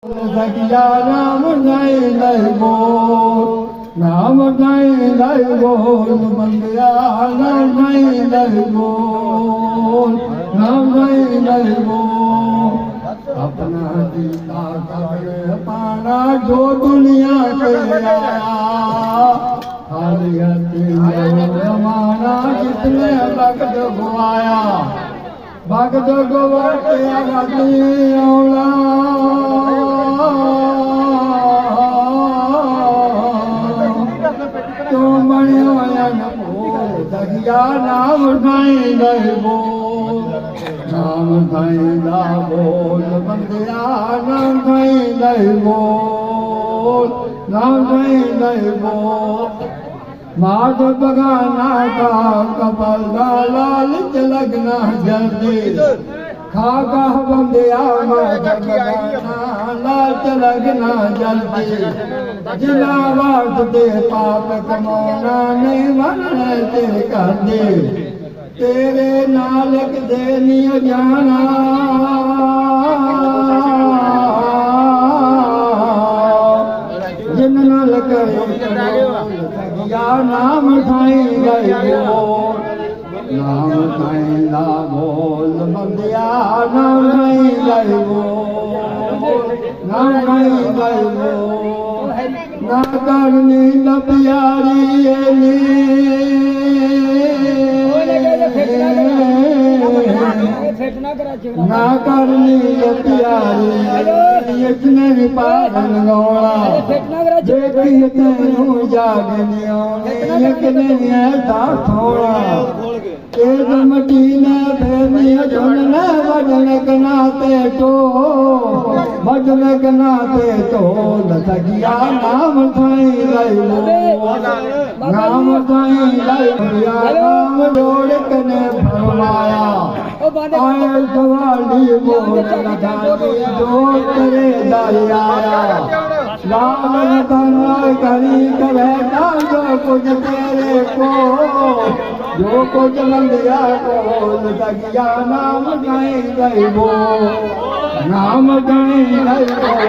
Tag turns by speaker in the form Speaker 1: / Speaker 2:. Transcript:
Speaker 1: सखिया नाम गाए लय बोल, नाम गाए लय बोल, बंदिया नाम गाए लय बोल, नाम गाए लय बोल। अपना जीता कर पाना जो दुनिया के आया, जमाना कितने वक्त गुआया, भगत गवा के आगाती औला तो मणियन बोल, सखिया नाम गाए लय बोल, नाम गाइंदा बोल, बंदिया नाम गाए लय बोल, नाम गाए लय बोल। माध बगाना का कपल लालच लगना जल्दी, खागा बंदिया माध बगाना लालच लगना जल्दी, जिला वास्ते पाप कमाना नहीं मरने ते कर दे, तेरे नालक दे नियो जाना जिन नाल सखिया नाम खाई गई बोल, नाम खाईंदा बोल, बंदिया नाम खाई गई बोल, नाम खाई गई बोल। ना करनी न प्यारी ना करनी प्यारी इतने पालन गौड़ा, देखी तेनू जागनी इतने ऐसा थोड़ा, तेज मटी ने फेरनी झुन ने वजन कनाते तो, वजन कनाते तो, सखिया नाम खाई गई बोल, नाम खाई गई, नाम जोड़ कने फरमाया, आए सवाली बोल लगानी जो तेरे दरियाया, लाल तना करी करे ना जो कुछ तेरे को, जो कुछ बंदिया को, सखिया नाम गाए गई बोल, नाम गाए गई बोल।